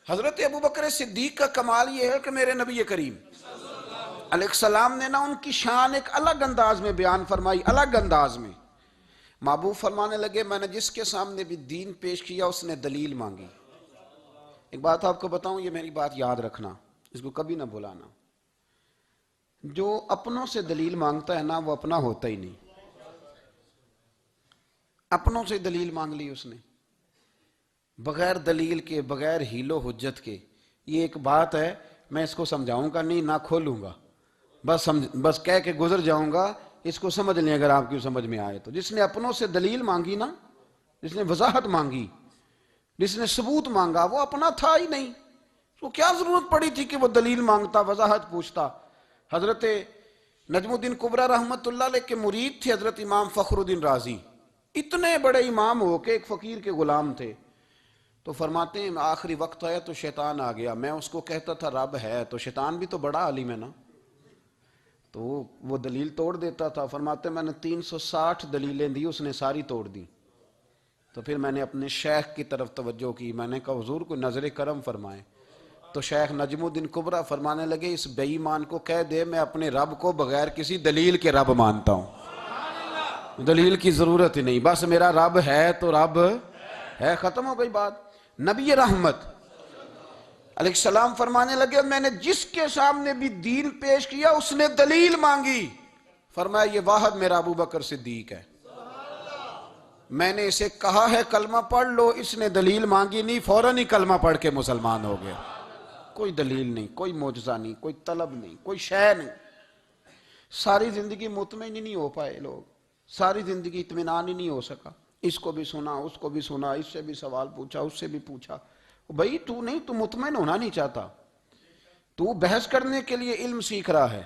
حضرت ابو بکر صدیق کا کمال یہ ہے کہ میرے نبی کریم علیہ السلام نے نا ان کی شان ایک الگ انداز میں بیان فرمائی، الگ انداز میں۔ محبوب فرمانے لگے میں نے جس کے سامنے بھی دین پیش کیا اس نے دلیل مانگی۔ ایک بات آپ کو بتاؤں، یہ میری بات یاد رکھنا، اس کو کبھی نہ بھلانا، جو اپنوں سے دلیل مانگتا ہے نا وہ اپنا ہوتا ہی نہیں۔ اپنوں سے دلیل مانگ لی اس نے، بغیر دلیل کے، بغیر حیل و حجت کے۔ یہ ایک بات ہے، میں اس کو سمجھاؤں گا نہیں، نہ کھولوں گا، بس کہہ کے گزر جاؤں گا، اس کو سمجھ لیں اگر آپ کی سمجھ میں آئے تو۔ جس نے اپنوں سے دلیل مانگی نا، جس نے وضاحت مانگی، جس نے ثبوت مانگا، وہ اپنا تھا ہی نہیں، تو کیا ضرورت پڑی تھی کہ وہ دلیل مانگتا، وضاحت پوچھتا۔ حضرت نجم الدین کبریٰ رحمت اللہ علیہ کے مرید تھے حضرت امام فخر الدین رازی، اتنے بڑے امام ہو کے ایک فقیر کے غلام تھے۔ تو فرماتے ہیں آخری وقت آیا تو شیطان آ گیا، میں اس کو کہتا تھا رب ہے، تو شیطان بھی تو بڑا عالم ہے نا، تو وہ دلیل توڑ دیتا تھا۔ فرماتے میں نے 360 دلیلیں دی، اس نے ساری توڑ دی۔ تو پھر میں نے اپنے شیخ کی طرف توجہ کی، میں نے کہا حضور کو نظر کرم فرمائیں۔ تو شیخ نجم الدین کبریٰ فرمانے لگے اس بے ایمان کو کہہ دے میں اپنے رب کو بغیر کسی دلیل کے رب مانتا ہوں، دلیل کی ضرورت ہی نہیں، بس میرا رب ہے تو رب ہے، ختم ہو گئی بات۔ نبی رحمت علیہ السلام فرمانے لگے میں نے جس کے سامنے بھی دین پیش کیا اس نے دلیل مانگی، فرمایا یہ واحد میرا ابو بکر صدیق ہے، میں نے اسے کہا ہے کلمہ پڑھ لو، اس نے دلیل مانگی نہیں، فوراً ہی کلمہ پڑھ کے مسلمان ہو گیا۔ کوئی دلیل نہیں، کوئی معجزہ نہیں، کوئی طلب نہیں، کوئی شے نہیں۔ ساری زندگی مطمئن ہی نہیں ہو پائے لوگ، ساری زندگی اطمینان ہی نہیں ہو سکا، اس کو بھی سنا، اس کو بھی سنا، اس سے بھی سوال پوچھا، اس سے بھی پوچھا۔ بھائی تو نہیں، تو مطمئن ہونا نہیں چاہتا، تو بحث کرنے کے لیے علم سیکھ رہا ہے،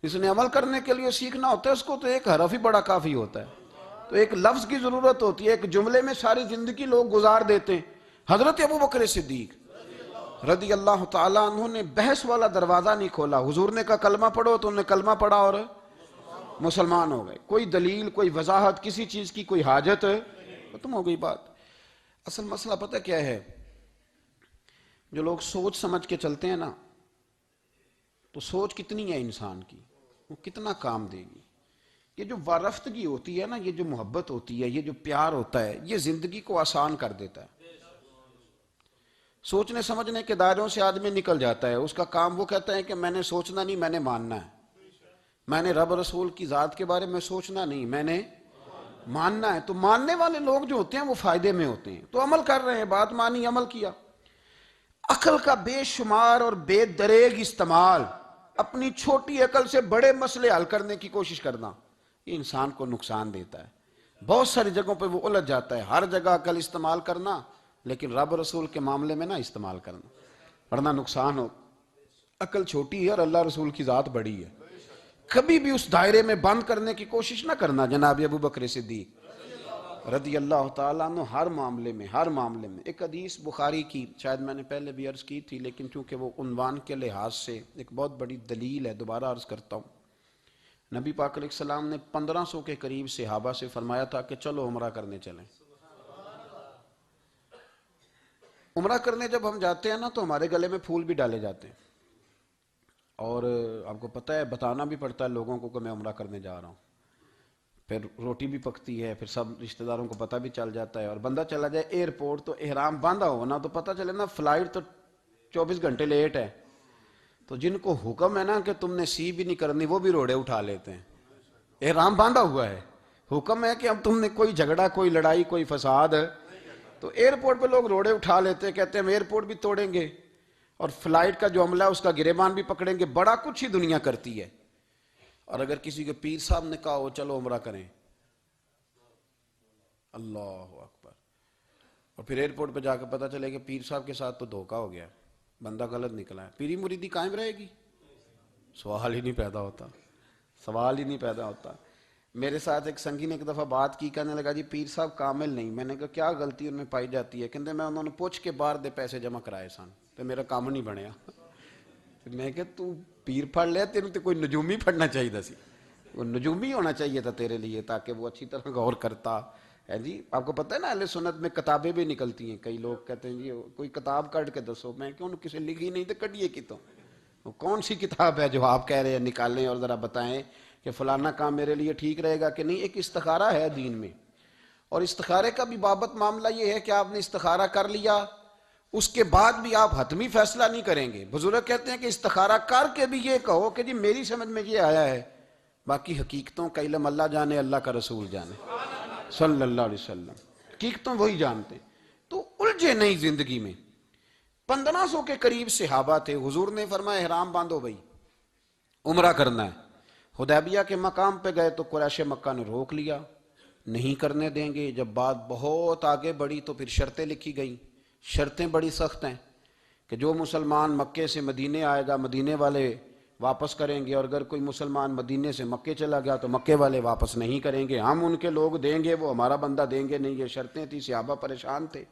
اس نے عمل کرنے کے لیے سیکھنا ہوتا ہے، اس کو تو ایک حرف ہی بڑا کافی ہوتا ہے، تو ایک لفظ کی ضرورت ہوتی ہے، ایک جملے میں ساری زندگی لوگ گزار دیتے ہیں۔ حضرت ابو بکر صدیق رضی اللہ تعالیٰ عنہ نے بحث والا دروازہ نہیں کھولا، حضور نے کہا کلمہ پڑھو تو انہوں نے کلمہ پڑھا اور مسلمان ہو گئے۔ کوئی دلیل، کوئی وضاحت، کسی چیز کی کوئی حاجت، ختم ہو گئی بات۔ اصل مسئلہ پتہ کیا ہے، جو لوگ سوچ سمجھ کے چلتے ہیں نا، تو سوچ کتنی ہے انسان کی، وہ کتنا کام دے گی۔ یہ جو وارفتگی ہوتی ہے نا، یہ جو محبت ہوتی ہے، یہ جو پیار ہوتا ہے، یہ زندگی کو آسان کر دیتا ہے۔ سوچنے سمجھنے کے دائروں سے آدمی نکل جاتا ہے، اس کا کام وہ کہتا ہے کہ میں نے سوچنا نہیں، میں نے ماننا ہے، میں نے رب رسول کی ذات کے بارے میں سوچنا نہیں، میں نے ماننا ہے۔ تو ماننے والے لوگ جو ہوتے ہیں وہ فائدے میں ہوتے ہیں، تو عمل کر رہے ہیں، بات مانی، عمل کیا۔ عقل کا بے شمار اور بے دریغ استعمال، اپنی چھوٹی عقل سے بڑے مسئلے حل کرنے کی کوشش کرنا، یہ انسان کو نقصان دیتا ہے۔ بہت ساری جگہوں پہ وہ الجھ جاتا ہے، ہر جگہ عقل استعمال کرنا، لیکن رب رسول کے معاملے میں نہ استعمال کرنا، ورنہ نقصان ہو۔ عقل چھوٹی ہے اور اللہ رسول کی ذات بڑی ہے، کبھی بھی اس دائرے میں بند کرنے کی کوشش نہ کرنا۔ جناب ابو بکر صدیق رضی اللہ تعالیٰ عنہ ہر معاملے میں، ہر معاملے میں۔ ایک حدیث بخاری کی، شاید میں نے پہلے بھی عرض کی تھی، لیکن چونکہ وہ عنوان کے لحاظ سے ایک بہت بڑی دلیل ہے، دوبارہ عرض کرتا ہوں۔ نبی پاک علیہ السلام نے 1500 کے قریب صحابہ سے فرمایا تھا کہ چلو عمرہ کرنے چلیں۔ عمرہ کرنے جب ہم جاتے ہیں نا تو ہمارے گلے میں پھول بھی ڈالے جاتے ہیں، اور آپ کو پتہ ہے بتانا بھی پڑتا ہے لوگوں کو کہ میں عمرہ کرنے جا رہا ہوں، پھر روٹی بھی پکتی ہے، پھر سب رشتہ داروں کو پتہ بھی چل جاتا ہے، اور بندہ چلا جائے ایئرپورٹ تو احرام باندھا ہو نا تو پتہ چلے نا فلائٹ تو 24 گھنٹے لیٹ ہے، تو جن کو حکم ہے نا کہ تم نے سی بھی نہیں کرنی وہ بھی روڑے اٹھا لیتے ہیں، احرام باندھا ہوا ہے، حکم ہے کہ اب تم نے کوئی جھگڑا، کوئی لڑائی، کوئی فساد، تو ایئرپورٹ پہ لوگ روڑے اٹھا لیتے ہیں، کہتے ہیں ہم ایئرپورٹ بھی توڑیں گے اور فلائٹ کا جو عملہ ہے اس کا گریبان بھی پکڑیں گے، بڑا کچھ ہی دنیا کرتی ہے۔ اور اگر کسی کے پیر صاحب نے کہا ہو چلو عمرہ کریں، اللہ اکبر، اور پھر ایئرپورٹ پہ جا کے پتہ چلے کہ پیر صاحب کے ساتھ تو دھوکہ ہو گیا، بندہ غلط نکلا ہے، پیری مریدی قائم رہے گی؟ سوال ہی نہیں پیدا ہوتا، سوال ہی نہیں پیدا ہوتا۔ میرے ساتھ ایک سنگی نے ایک دفعہ بات کی، کہنے لگا جی پیر صاحب کامل نہیں۔ میں نے کہا کیا غلطی ان میں پائی جاتی ہے؟ کہتے میں انہوں نے پوچھ کے باہر دے پیسے جمع کرائے سن تو میرا کام نہیں بنیا۔ میں کہ تو پیر پڑھ لیا، تیرے تو کوئی نجومی پڑھنا چاہیے سی، وہ نجومی ہونا چاہیے تھا تیرے لیے، تاکہ وہ اچھی طرح غور کرتا، ہے جی آپ کو پتہ ہے نا اہل سنت میں کتابیں بھی نکلتی ہیں. کئی لوگ کہتے ہیں جی کوئی کتاب کٹ کے دسو. میں کیوں کسی لکھی نہیں تو کٹیے کی تو وہ کون سی کتاب ہے جو آپ کہہ رہے ہیں نکالیں اور ذرا بتائیں کہ فلانا کام میرے لیے ٹھیک رہے گا کہ نہیں. ایک استخارہ ہے دین میں, اور استخارے کا بھی بابت معاملہ یہ ہے کہ آپ نے استخارہ کر لیا, اس کے بعد بھی آپ حتمی فیصلہ نہیں کریں گے. بزرگ کہتے ہیں کہ استخارہ کر کے بھی یہ کہو کہ جی میری سمجھ میں یہ آیا ہے, باقی حقیقتوں کا علم اللہ جانے, اللہ کا رسول جانے صلی اللہ علیہ وسلم, حقیقتوں وہی جانتے. تو الجھے نہیں زندگی میں. 1500 کے قریب صحابہ تھے. حضور نے فرمایا احرام باندھو بھائی, عمرہ کرنا ہے. حدیبیہ کے مقام پہ گئے تو قریش مکہ نے روک لیا, نہیں کرنے دیں گے. جب بات بہت آگے بڑھی تو پھر شرطیں لکھی گئیں. شرطیں بڑی سخت ہیں کہ جو مسلمان مکے سے مدینے آئے گا مدینے والے واپس کریں گے, اور اگر کوئی مسلمان مدینے سے مکے چلا گیا تو مکے والے واپس نہیں کریں گے. ہم ان کے لوگ دیں گے, وہ ہمارا بندہ دیں گے نہیں. یہ شرطیں تھیں. صحابہ پریشان تھے.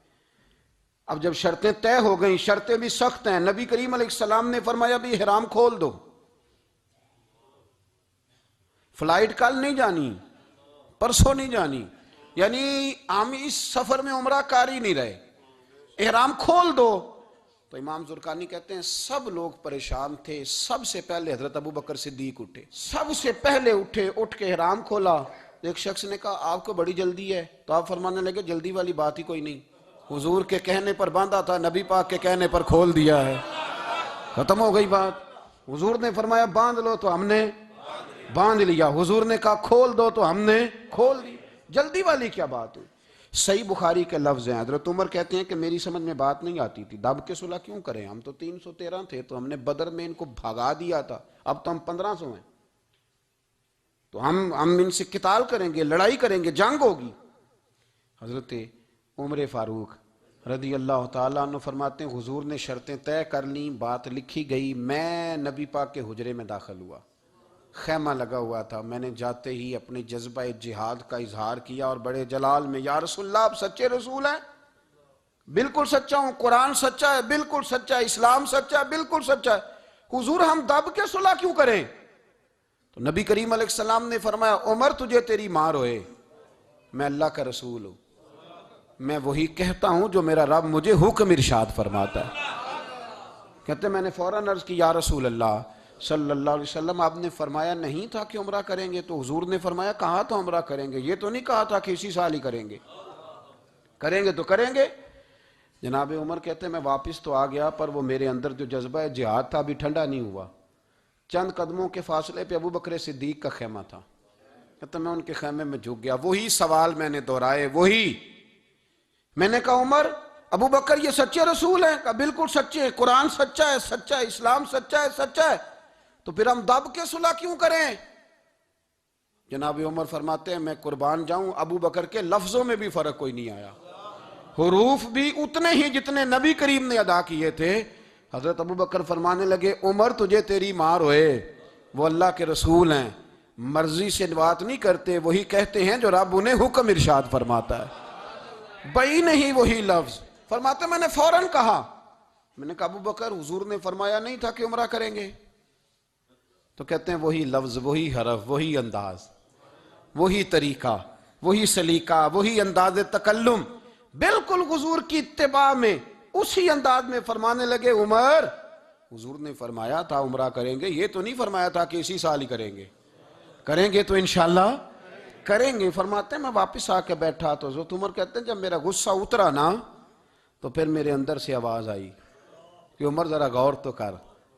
اب جب شرطیں طے ہو گئیں, شرطیں بھی سخت ہیں, نبی کریم علیہ السلام نے فرمایا بھی احرام کھول دو, فلائٹ کل نہیں جانی, پرسوں نہیں جانی, یعنی ہم اس سفر میں عمرہ کار ہی نہیں رہے, احرام کھول دو. تو امام زرقانی کہتے ہیں سب لوگ پریشان تھے. سب سے پہلے حضرت ابو بکر صدیق اٹھے, سب سے پہلے اٹھے, اٹھ کے احرام کھولا. ایک شخص نے کہا آپ کو بڑی جلدی ہے, تو آپ فرمانے لگے جلدی والی بات ہی کوئی نہیں, حضور کے کہنے پر باندھا تھا, نبی پاک کے کہنے پر کھول دیا ہے, ختم ہو گئی بات. حضور نے فرمایا باندھ لو تو ہم نے باندھ لیا, حضور نے کہا کھول دو تو ہم نے کھول دی. جلدی والی کیا بات ہوئی. صحیح بخاری کے لفظ ہیں, حضرت عمر کہتے ہیں کہ میری سمجھ میں بات نہیں آتی تھی, دب کے صلح کیوں کریں, ہم تو 313 تھے, تو ہم نے بدر میں ان کو بھگا دیا تھا, اب تو ہم 1500 ہیں, تو ہم ان سے قتال کریں گے, لڑائی کریں گے, جنگ ہوگی. حضرت عمر فاروق رضی اللہ تعالیٰ عنہ فرماتے ہیں حضور نے شرطیں طے کر لیں, بات لکھی گئی, میں نبی پاک کے حجرے میں داخل ہوا, خیمہ لگا ہوا تھا. میں نے جاتے ہی اپنے جذبہ جہاد کا اظہار کیا اور بڑے جلال میں, یا رسول اللہ آپ سچے رسول ہیں؟ بالکل سچا ہوں. قرآن سچا ہے؟ بالکل سچا ہے. اسلام سچا ہے؟ بالکل سچا ہے. حضور ہم دب کے صلح کیوں کریں؟ تو نبی کریم علیہ السلام نے فرمایا عمر تجھے تیری ماں روئے, میں اللہ کا رسول ہوں, میں وہی کہتا ہوں جو میرا رب مجھے حکم ارشاد فرماتا ہے. کہتے میں نے فوراً عرض کی یا رسول اللہ صلی اللہ علیہ وسلم آپ نے فرمایا نہیں تھا کہ عمرہ کریں گے؟ تو حضور نے فرمایا کہا تو عمرہ کریں گے, یہ تو نہیں کہا تھا کہ اسی سال ہی کریں گے, کریں گے تو کریں گے. جناب عمر کہتے ہیں میں واپس تو آ گیا, پر وہ میرے اندر جو جذبہ جہاد تھا ابھی ٹھنڈا نہیں ہوا. چند قدموں کے فاصلے پہ ابو بکر صدیق کا خیمہ تھا. کہتے میں ان کے خیمے میں جھک گیا, وہی سوال میں نے دہرائے, وہی میں نے کہا عمر ابو بکر یہ سچے رسول ہیں؟ کہا بالکل سچے, قرآن سچا ہے, سچا ہے, اسلام سچا ہے, سچا ہے, تو پھر ہم دب کے صلح کیوں کریں؟ جناب عمر فرماتے ہیں میں قربان جاؤں ابو بکر کے لفظوں میں بھی فرق کوئی نہیں آیا, حروف بھی اتنے ہی جتنے نبی کریم نے ادا کیے تھے. حضرت ابو بکر فرمانے لگے عمر تجھے تیری ماں روئے, وہ اللہ کے رسول ہیں, مرضی سے بات نہیں کرتے, وہی کہتے ہیں جو رب انہیں حکم ارشاد فرماتا ہے, بئی نہیں وہی لفظ. فرماتے میں نے فوراً کہا, میں نے کہا ابو بکر حضور نے فرمایا نہیں تھا کہ عمرہ کریں گے؟ تو کہتے ہیں وہی لفظ, وہی حرف, وہی انداز, وہی طریقہ, وہی سلیقہ, وہی انداز تکلم, بالکل حضور کی اتباع میں اسی انداز میں فرمانے لگے عمر حضور نے فرمایا تھا عمرہ کریں گے, یہ تو نہیں فرمایا تھا کہ اسی سال ہی کریں گے, کریں گے تو انشاءاللہ کریں گے. فرماتے ہیں میں واپس آ کے بیٹھا تو حضرت عمر کہتے ہیں جب میرا غصہ اترا نا تو پھر میرے اندر سے آواز آئی کہ عمر ذرا غور تو کر,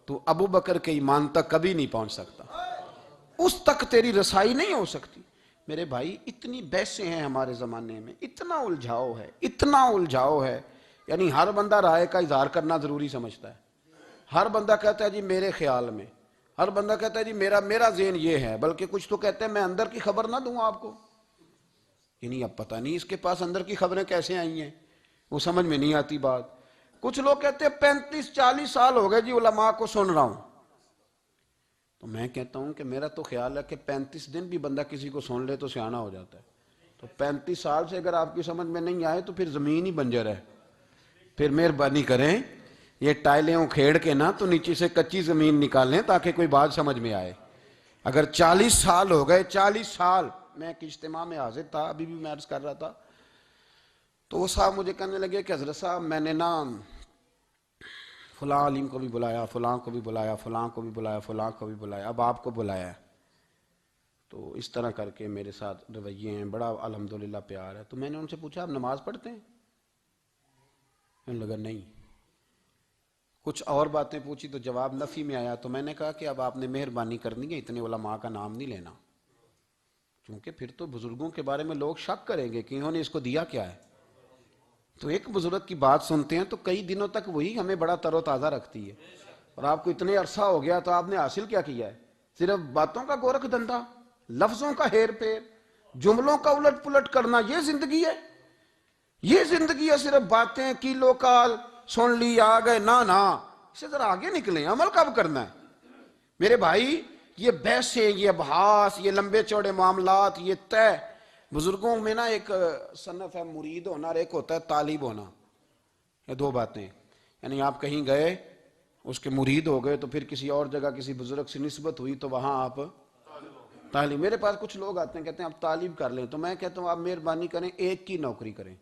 تو ابو بکر کے ایمان تک کبھی نہیں پہنچ سکتا, اس تک تیری رسائی نہیں ہو سکتی. میرے بھائی اتنی بحثیں ہیں ہمارے زمانے میں, اتنا الجھاؤ ہے, اتنا الجھاؤ ہے, یعنی ہر بندہ رائے کا اظہار کرنا ضروری سمجھتا ہے. ہر بندہ کہتا ہے جی میرے خیال میں, ہر بندہ کہتا ہے جی میرا ذہن یہ ہے, بلکہ کچھ تو کہتے ہیں میں اندر کی خبر نہ دوں آپ کو. یعنی اب پتہ نہیں اس کے پاس اندر کی خبریں کیسے آئی ہیں, وہ سمجھ میں نہیں آتی بات. کچھ لوگ کہتے ہیں 35-40 سال ہو گئے جی علماء کو سن رہا ہوں. تو میں کہتا ہوں کہ میرا تو خیال ہے کہ 35 دن بھی بندہ کسی کو سن لے تو سیانہ ہو جاتا ہے. تو 35 سال سے اگر آپ کی سمجھ میں نہیں آئے تو پھر زمین ہی بنجر ہے. پھر مہربانی کریں یہ ٹائلیں اکھیڑ کے نا تو نیچے سے کچی زمین نکالیں تاکہ کوئی بات سمجھ میں آئے. اگر 40 سال ہو گئے, 40 سال, میں ایک اجتماع میں حاضر تھا, ابھی بھی میں عرض کر رہا تھا, تو وہ صاحب مجھے کہنے لگے کہ حضرت صاحب میں نے نا فلاں عالم کو بھی بلایا، فلاں کو بھی بلایا، فلاں کو بھی بلایا، فلاں کو بھی بلایا، اب آپ کو بلایا ہے، تو اس طرح کر کے میرے ساتھ رویے ہیں، بڑا الحمدللہ پیار ہے۔ تو میں نے ان سے پوچھا آپ نماز پڑھتے ہیں؟ انہوں نے لگا نہیں۔ کچھ اور باتیں پوچھی تو جواب نفی میں آیا، تو میں نے کہا کہ اب آپ نے مہربانی کرنی ہے، اتنے علماء کا نام نہیں لینا، کیونکہ پھر تو بزرگوں کے بارے میں لوگ شک کریں گے کہ انہوں نے اس کو دیا کیا ہے۔ تو ایک بزرگ کی بات سنتے ہیں تو کئی دنوں تک وہی ہمیں بڑا تر و تازہ رکھتی ہے، اور آپ کو اتنے عرصہ ہو گیا تو آپ نے حاصل کیا کیا ہے؟ صرف باتوں کا گورکھ دھندا، لفظوں کا ہیر پھیر، جملوں کا الٹ پلٹ کرنا، یہ زندگی ہے؟ یہ زندگی ہے صرف باتیں کیلو کال سن لی آ گئے؟ نہ، اس سے ذرا آگے نکلیں، عمل کب کرنا ہے میرے بھائی؟ یہ بحثیں، یہ ابحاث، یہ لمبے چوڑے معاملات، یہ طے۔ بزرگوں میں نا ایک صنف ہے مرید ہونا اور ایک ہوتا ہے طالب ہونا، یہ دو باتیں، یعنی آپ کہیں گئے اس کے مرید ہو گئے تو پھر کسی اور جگہ کسی بزرگ سے نسبت ہوئی تو وہاں آپ طالب۔ میرے پاس کچھ لوگ آتے ہیں کہتے ہیں آپ طالب کر لیں، تو میں کہتا ہوں آپ مہربانی کریں ایک کی نوکری کریں،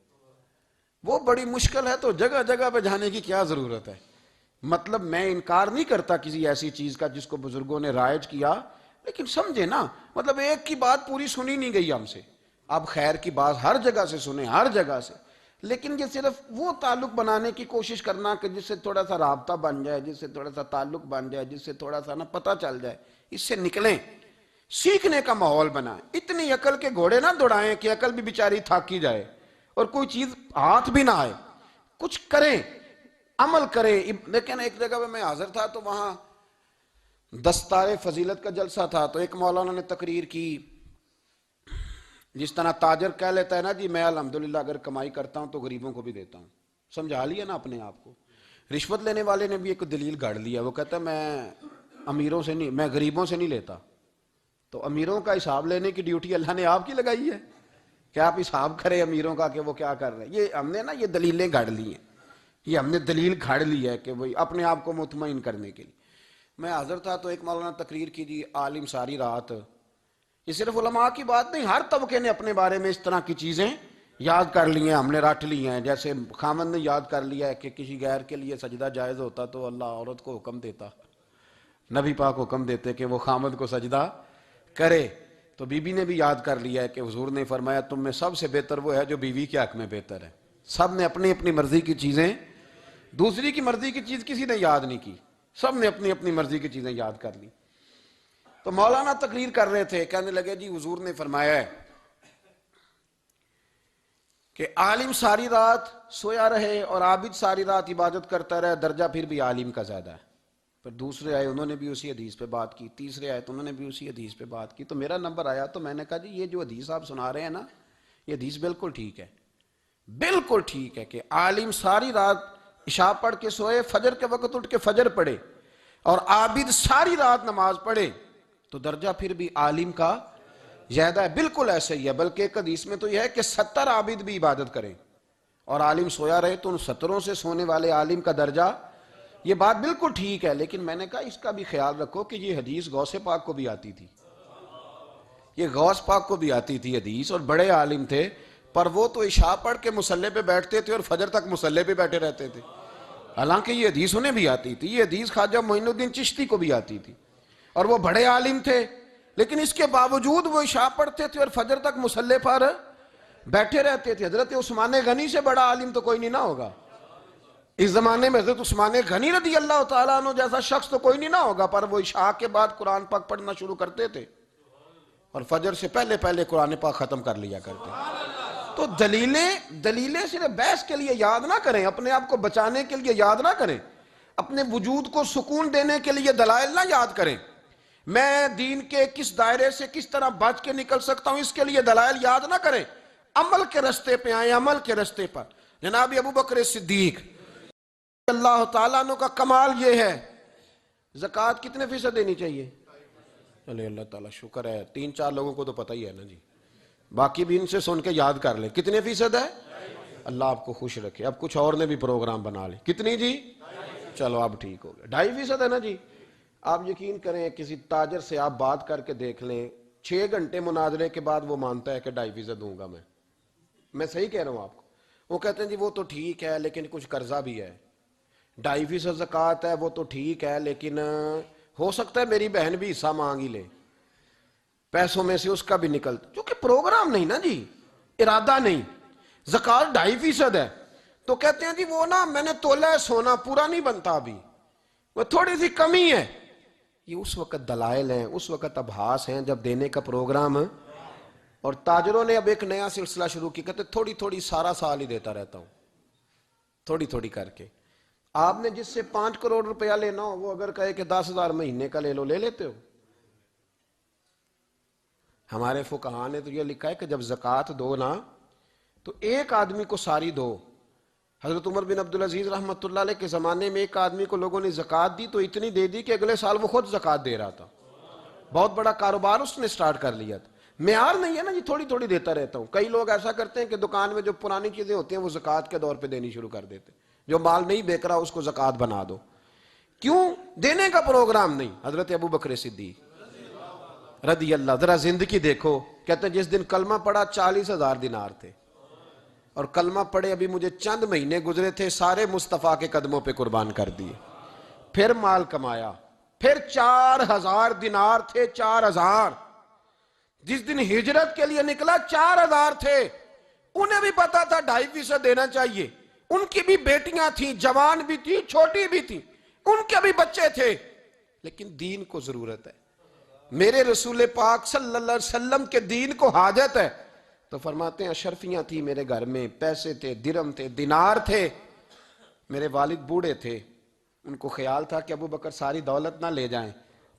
وہ بڑی مشکل ہے، تو جگہ جگہ پہ جانے کی کیا ضرورت ہے؟ مطلب میں انکار نہیں کرتا کسی ایسی چیز کا جس کو بزرگوں نے رائج کیا، لیکن سمجھے نا، مطلب ایک کی بات پوری سنی نہیں گئی ہم سے، آپ خیر کی بات ہر جگہ سے سنیں، ہر جگہ سے، لیکن یہ صرف وہ تعلق بنانے کی کوشش کرنا کہ جس سے تھوڑا سا رابطہ بن جائے، جس سے تھوڑا سا تعلق بن جائے، جس سے تھوڑا سا نا پتہ چل جائے، اس سے نکلیں، سیکھنے کا ماحول بنائیں۔ اتنی عقل کے گھوڑے نہ دوڑائیں کہ عقل بھی بیچاری تھاکی جائے اور کوئی چیز ہاتھ بھی نہ آئے، کچھ کریں، عمل کریں۔ لیکن ایک جگہ پہ میں حاضر تھا تو وہاں دستار فضیلت کا جلسہ تھا، تو ایک مولانا نے تقریر کی، جس طرح تاجر کہہ لیتا ہے نا جی میں الحمدللہ اگر کمائی کرتا ہوں تو غریبوں کو بھی دیتا ہوں، سمجھا لیا نا اپنے آپ کو۔ رشوت لینے والے نے بھی ایک دلیل گاڑ لیا، وہ کہتا ہے میں امیروں سے نہیں، میں غریبوں سے نہیں لیتا، تو امیروں کا حساب لینے کی ڈیوٹی اللہ نے آپ کی لگائی ہے کہ آپ حساب کریں امیروں کا کہ وہ کیا کر رہے ہیں۔ یہ ہم نے نا یہ دلیلیں گاڑ لی ہیں، یہ ہم نے دلیل گھاڑ لی ہے کہ وہی اپنے آپ کو مطمئن کرنے کے لیے۔ میں حاضر تھا تو ایک مولانا تقریر کی جی عالم ساری رات، یہ صرف علماء کی بات نہیں، ہر طبقے نے اپنے بارے میں اس طرح کی چیزیں یاد کر لی ہیں، ہم نے رٹ لی ہیں۔ جیسے خامد نے یاد کر لیا ہے کہ کسی غیر کے لیے سجدہ جائز ہوتا تو اللہ عورت کو حکم دیتا، نبی پاک حکم دیتے کہ وہ خامد کو سجدہ کرے، تو بی بی نے بھی یاد کر لیا ہے کہ حضور نے فرمایا تم میں سب سے بہتر وہ ہے جو بیوی کے حق میں بہتر ہے۔ سب نے اپنی اپنی مرضی کی چیزیں، دوسری کی مرضی کی چیز کسی نے یاد نہیں کی، سب نے اپنی اپنی مرضی کی چیزیں یاد کر لی۔ تو مولانا تقریر کر رہے تھے، کہنے لگے جی حضور نے فرمایا ہے کہ عالم ساری رات سویا رہے اور عابد ساری رات عبادت کرتا رہے، درجہ پھر بھی عالم کا زیادہ ہے۔ پھر دوسرے آئے انہوں نے بھی اسی حدیث پہ بات کی، تیسرے آئے تو انہوں نے بھی اسی حدیث پہ بات کی، تو میرا نمبر آیا تو میں نے کہا جی یہ جو حدیث آپ سنا رہے ہیں نا، یہ حدیث بالکل ٹھیک ہے، بالکل ٹھیک ہے کہ عالم ساری رات عشاء پڑھ کے سوئے، فجر کے وقت اٹھ کے فجر پڑھے، اور عابد ساری رات نماز پڑھے تو درجہ پھر بھی عالم کا زیادہ ہے۔ بالکل ایسے ہی ہے، بلکہ ایک حدیث میں تو یہ ہے کہ 70 عابد بھی عبادت کریں اور عالم سویا رہے تو ان 70 سے سونے والے عالم کا درجہ، یہ بات بالکل ٹھیک ہے، لیکن میں نے کہا اس کا بھی خیال رکھو کہ یہ حدیث غوث پاک کو بھی آتی تھی، یہ غوث پاک کو بھی آتی تھی حدیث، اور بڑے عالم تھے، پر وہ تو عشاء پڑھ کے مصلی پہ بیٹھتے تھے اور فجر تک مصلی پہ بیٹھے رہتے تھے، حالانکہ یہ حدیث انہیں بھی آتی تھی، یہ حدیث خواجہ معین الدین چشتی کو بھی آتی تھی، اور وہ بڑے عالم تھے، لیکن اس کے باوجود وہ عشاء پڑھتے تھے اور فجر تک مصلی پر بیٹھے رہتے تھے۔ حضرت عثمان غنی سے بڑا عالم تو کوئی نہیں نہ ہوگا اس زمانے میں، حضرت عثمان غنی رضی اللہ تعالیٰ عنہ جیسا شخص تو کوئی نہیں نہ ہوگا، پر وہ عشاء کے بعد قرآن پاک پڑھنا شروع کرتے تھے اور فجر سے پہلے پہلے قرآن پاک ختم کر لیا کرتے۔ تو دلیلیں صرف بحث کے لیے یاد نہ کریں، اپنے آپ کو بچانے کے لیے یاد نہ کریں، اپنے وجود کو سکون دینے کے لیے دلائل نہ یاد کریں، میں دین کے کس دائرے سے کس طرح بچ کے نکل سکتا ہوں اس کے لیے دلائل یاد نہ کریں، عمل کے رستے پہ آئیں، عمل کے رستے پر۔ جناب ابو بکر صدیق اللہ تعالیٰ عنہ کا کمال یہ ہے، زکوٰۃ کتنے فیصد دینی چاہیے؟ چلے اللہ تعالیٰ شکر ہے، 3-4 لوگوں کو تو پتہ ہی ہے نا جی، باقی بھی ان سے سن کے یاد کر لیں، کتنے فیصد ہے؟ اللہ آپ کو خوش رکھے۔ اب کچھ اور نے بھی پروگرام بنا لے، کتنی جی؟ چلو اب ٹھیک ہو گیا، 2.5% ہے نا جی۔ آپ یقین کریں کسی تاجر سے آپ بات کر کے دیکھ لیں، 6 گھنٹے مناظرے کے بعد وہ مانتا ہے کہ 2.5% دوں گا میں صحیح کہہ رہا ہوں آپ کو، وہ کہتے ہیں جی وہ تو ٹھیک ہے لیکن کچھ قرضہ بھی ہے، 2.5% زکوٰۃ ہے وہ تو ٹھیک ہے لیکن ہو سکتا ہے میری بہن بھی حصہ مانگ ہی لے، پیسوں میں سے اس کا بھی نکلتا، کیونکہ پروگرام نہیں نا جی، ارادہ نہیں۔ زکوٰۃ 2.5% ہے تو کہتے ہیں جی وہ نا میں نے تولا ہے سونا پورا نہیں بنتا ابھی، وہ تھوڑی سی کمی ہے۔ یہ اس وقت دلائل ہیں، اس وقت ابحاث ہیں جب دینے کا پروگرام، اور تاجروں نے اب ایک نیا سلسلہ شروع کی، کہتے تھوڑی تھوڑی سارا سال ہی دیتا رہتا ہوں، تھوڑی تھوڑی کر کے۔ آپ نے جس سے 5 کروڑ روپیہ لینا ہو وہ اگر کہے کہ 10,000 مہینے کا لے لو، لے لیتے ہو؟ ہمارے فقہاء نے تو یہ لکھا ہے کہ جب زکوٰۃ دو نا تو ایک آدمی کو ساری دو۔ حضرت عمر بن عبدالعزیز رحمۃ اللہ علیہ کے زمانے میں ایک آدمی کو لوگوں نے زکوٰۃ دی تو اتنی دے دی کہ اگلے سال وہ خود زکوٰۃ دے رہا تھا، بہت بڑا کاروبار اس نے سٹارٹ کر لیا تھا۔ معیار نہیں ہے نا جی تھوڑی تھوڑی دیتا رہتا ہوں۔ کئی لوگ ایسا کرتے ہیں کہ دکان میں جو پرانی چیزیں ہوتی ہیں وہ زکوٰۃ کے دور پہ دینی شروع کر دیتے، جو مال نہیں بیک رہا اس کو زکوٰۃ بنا دو، کیوں؟ دینے کا پروگرام نہیں۔ حضرت ابو بکر صدیق رضی اللہ، ذرا زندگی دیکھو، کہتے ہیں جس دن کلمہ پڑا 40,000 دینار تھے، اور کلمہ پڑے ابھی مجھے چند مہینے گزرے تھے، سارے مصطفیٰ کے قدموں پہ قربان کر دیے، پھر مال کمایا، پھر 4,000 دینار تھے، 4,000۔ جس دن ہجرت کے لیے نکلا 4,000 تھے، انہیں بھی پتا تھا 2.5% دینا چاہیے، ان کی بھی بیٹیاں تھیں، جوان بھی تھی، چھوٹی بھی تھی، ان کے بھی بچے تھے، لیکن دین کو ضرورت ہے، میرے رسول پاک صلی اللہ علیہ وسلم کے دین کو حاجت ہے، تو فرماتے ہیں اشرفیاں تھی میرے گھر میں، پیسے تھے، درہم تھے، دینار تھے، میرے والد بوڑھے تھے، ان کو خیال تھا کہ ابو بکر ساری دولت نہ لے جائیں،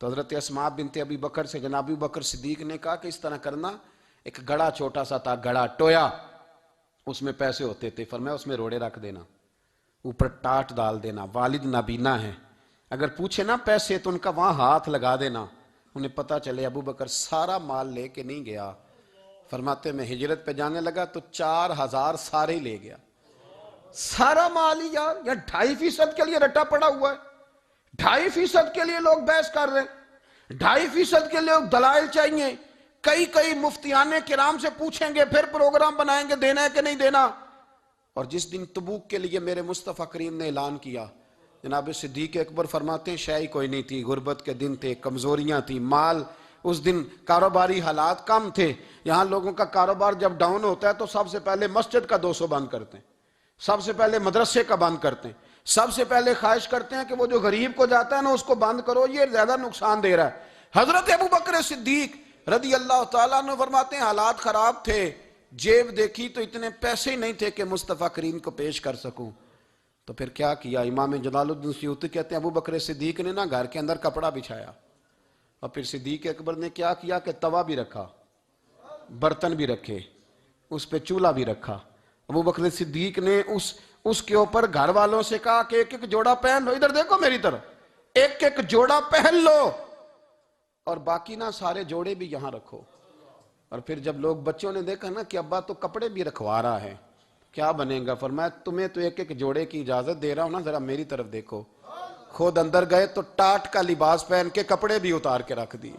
تو حضرت اسماء بنت ابی بکر سے جناب ابو بکر صدیق نے کہا کہ اس طرح کرنا، ایک گڑا چھوٹا سا تھا، گڑا ٹویا، اس میں پیسے ہوتے تھے، فرمایا اس میں روڑے رکھ دینا، اوپر ٹاٹ ڈال دینا، والد نابینا ہے، اگر پوچھے نا پیسے تو ان کا وہاں ہاتھ لگا دینا، انہیں پتا چلے ابو بکر سارا مال لے کے نہیں گیا۔ فرماتے میں ہجرت پہ جانے لگا تو 4,000 سارے ہی لے گیا، سارا مال ہی یار، یا 2.5% کے لیے رٹا پڑا ہوا ہے، 2.5% کے لیے لوگ بحث کر رہے ہیں، 2.5% کے لیے دلائل چاہیے، کئی مفتیان کرام سے پوچھیں گے، پھر پروگرام بنائیں گے دینا ہے کہ نہیں دینا۔ اور جس دن تبوک کے لیے میرے مصطفیٰ کریم نے اعلان کیا، جناب صدیق اکبر فرماتے ہیں شے کوئی نہیں تھی، غربت کے دن تھے، کمزوریاں تھیں، مال اس دن کاروباری حالات کم تھے، یہاں لوگوں کا کاروبار جب ڈاؤن ہوتا ہے تو سب سے پہلے مسجد کا 200 بند کرتے ہیں، سب سے پہلے مدرسے کا بند کرتے ہیں، سب سے پہلے خواہش کرتے ہیں کہ وہ جو غریب کو جاتا ہے نا اس کو بند کرو، یہ زیادہ نقصان دے رہا ہے۔ حضرت ابو بکر صدیق رضی اللہ تعالیٰ عنہ فرماتے ہیں حالات خراب تھے، جیب دیکھی تو اتنے پیسے ہی نہیں تھے کہ مصطفیٰ کریم کو پیش کر سکوں، تو پھر کیا کیا؟ امام جلال الدین سیوطی کہتے ہیں ابو بکر صدیق نے نا گھر کے اندر کپڑا بچھایا، اور پھر صدیق اکبر نے کیا کیا کہ توا بھی رکھا، برتن بھی رکھے، اس پہ چولہا بھی رکھا۔ ابو بکر صدیق نے اس کے اوپر گھر والوں سے کہا کہ ایک ایک جوڑا پہن لو، ادھر دیکھو میری طرف، ایک ایک جوڑا پہن لو، اور باقی نا سارے جوڑے بھی یہاں رکھو۔ اور پھر جب لوگ بچوں نے دیکھا نا کہ ابا تو کپڑے بھی رکھوا رہا ہے، کیا بنے گا؟ فرمایا تمہیں تو ایک ایک جوڑے کی اجازت دے رہا ہوں نا، ذرا میری طرف دیکھو۔ خود اندر گئے تو ٹاٹ کا لباس پہن کے کپڑے بھی اتار کے رکھ دیے،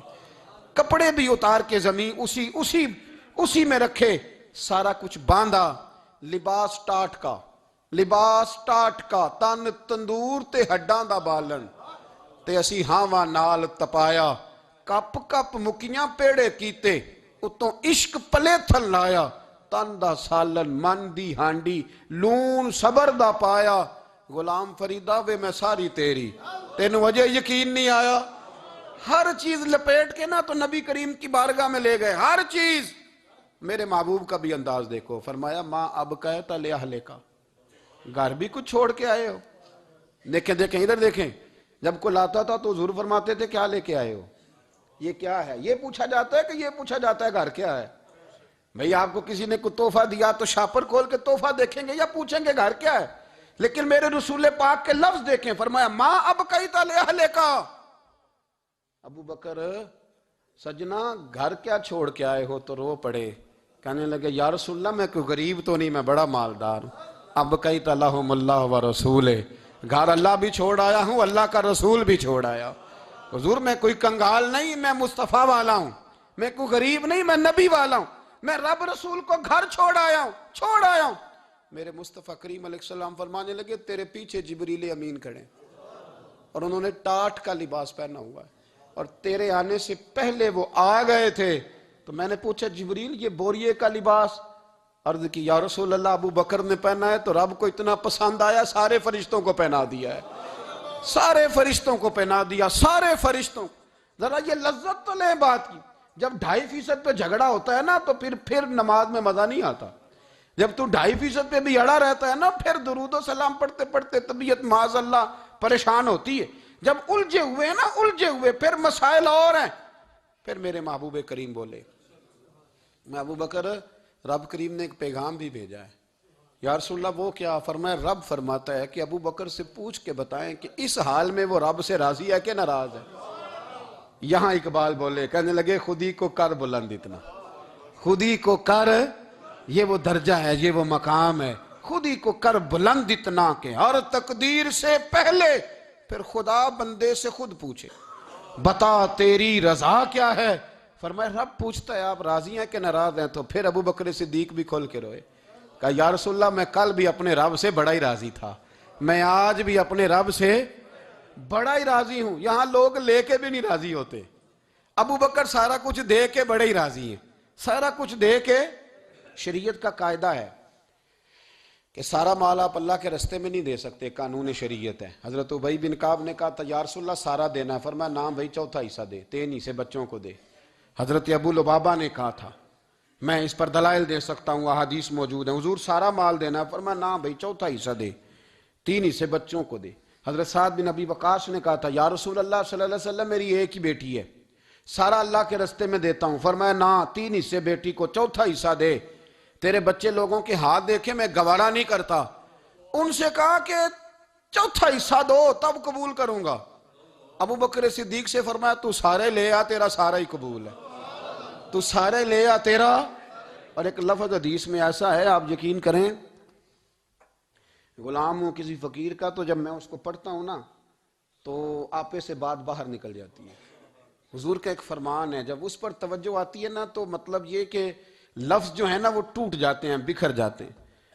کپڑے بھی اتار کے زمین اسی میں رکھے، سارا کچھ باندھا، لباس ٹاٹ کا، تن تندور تے ہڈاں دا بالن، تے اسی ہاواں نال تپایا، کپ کپ مکیاں پیڑے کیتے، اتوں عشق پلے تھل لایا، تن دا سالن من دی ہانڈی، لون صبر دا پایا، غلام فریدہ وے میں ساری تیری، تینوں وجہ یقین نہیں آیا؟ ہر چیز لپیٹ کے نا تو نبی کریم کی بارگاہ میں لے گئے، ہر چیز۔ میرے محبوب کا بھی انداز دیکھو، فرمایا ماں اب کہتا لے اہلے کا، گھر بھی کچھ چھوڑ کے آئے ہو؟ دیکھیں ادھر دیکھیں، جب کوئی لاتا تھا تو حضور فرماتے تھے کیا لے کے آئے ہو؟ یہ کیا ہے؟ یہ پوچھا جاتا ہے کہ یہ پوچھا جاتا ہے گھر کیا ہے؟ بھئی آپ کو کسی نے کوئی تحفہ دیا تو شاپر کھول کے تحفہ دیکھیں گے یا پوچھیں گے گھر کیا ہے؟ لیکن میرے رسول پاک کے لفظ دیکھیں، فرمایا ماں اب کہتا لے اہلے کا۔ ابو بکر سجنا گھر کیا چھوڑ کے آئے ہو؟ تو رو پڑے، کہنے لگے یا رسول اللہ میں کوئی غریب تو نہیں، میں بڑا مالدار ہوں۔ اب کہتا لہم اللہ و رسولے، گھر اللہ بھی چھوڑ آیا ہوں، اللہ کا رسول بھی چھوڑ آیا۔ حضور میں کوئی کنگال نہیں، میں مصطفیٰ والا ہوں، میں کوئی غریب نہیں، میں نبی والا ہوں، میں رب رسول کو گھر چھوڑ آیا ہوں۔ میرے مصطفیٰ کریم علیہ السلام فرمانے لگے تیرے پیچھے جبریل امین کھڑے اور انہوں نے ٹاٹ کا لباس پہنا ہوا ہے اور تیرے آنے سے پہلے وہ آ گئے تھے. تو میں نے پوچھا جبریل یہ بوریے کا لباس؟ عرض کی یا رسول اللہ ابو بکر نے پہنا ہے تو رب کو اتنا پسند آیا سارے فرشتوں کو پہنا دیا ہے. سارے فرشتوں کو پہنا دیا, سارے فرشتوں. ذرا یہ لذت تو لیں بات کی. جب 2.5% پہ جھگڑا ہوتا ہے نا تو پھر نماز میں مزہ نہیں آتا. جب تو 2.5% پہ بھی اڑا رہتا ہے نا پھر درود و سلام پڑھتے پڑھتے طبیعت معاذ اللہ پریشان ہوتی ہے. جب الجھے ہوئے نا الجھے ہوئے پھر مسائل اور ہیں. پھر میرے محبوب کریم بولے میں ابو بکر رب کریم نے ایک پیغام بھی بھیجا ہے. یا رسول اللہ وہ کیا؟ فرمایا رب فرماتا ہے کہ ابو بکر سے پوچھ کے بتائیں کہ اس حال میں وہ رب سے راضی ہے کہ ناراض ہے. یہاں اقبال بولے کہنے لگے خودی کو کر بلند اتنا, خودی کو کر, یہ وہ درجہ ہے یہ وہ مقام ہے, خودی کو کر بلند اتنا کہ ہر تقدیر سے پہلے پھر خدا بندے سے خود پوچھے بتا تیری رضا کیا ہے. فرمایا رب پوچھتا ہے آپ راضی ہیں کہ ناراض ہیں. تو پھر ابو بکر صدیق بھی کھول کے روئے. کہا یا رسول اللہ میں کل بھی اپنے رب سے بڑا ہی راضی تھا, میں آج بھی اپنے رب سے بڑا ہی راضی ہوں. یہاں لوگ لے کے بھی نہیں راضی ہوتے. ابو بکر سارا کچھ دے کے بڑے ہی راضی ہیں, سارا کچھ دے کے. شریعت کا قاعدہ ہے کہ سارا مال آپ اللہ کے رستے میں نہیں دے سکتے, قانون شریعت ہے. حضرت ابی بن کعب نے کہا یا رسول اللہ سارا دینا ہے. فرمایا نام بھائی چوتھا حصہ دے, 3 حصے بچوں کو دے. حضرت ابو لبابہ نے کہا تھا میں اس پر دلائل دے سکتا ہوں, احادیث موجود ہیں, حضور سارا مال دینا ہے. فرمایا نام بھائی چوتھا حصہ دے, 3 حصے بچوں کو دے. حضرت سعد بن ابی وقاص نے کہا تھا یا رسول اللہ صلی اللہ علیہ وسلم میری ایک ہی بیٹی ہے, سارا اللہ کے رستے میں دیتا ہوں. فرمایا نہ, 3 حصے بیٹی کو, چوتھا حصہ دے. تیرے بچے لوگوں کے ہاتھ دیکھے میں گوارا نہیں کرتا. ان سے کہا کہ چوتھا حصہ دو تب قبول کروں گا. ابو بکر صدیق سے فرمایا تو سارے لے آ تیرا سارا ہی قبول ہے, تو سارے لے آ تیرا. اور ایک لفظ حدیث میں ایسا ہے آپ یقین کریں, غلام ہوں کسی فقیر کا تو جب میں اس کو پڑھتا ہوں نا تو آپے سے بات باہر نکل جاتی ہے. حضور کا ایک فرمان ہے جب اس پر توجہ آتی ہے نا تو مطلب یہ کہ لفظ جو ہے نا وہ ٹوٹ جاتے ہیں, بکھر جاتے ہیں,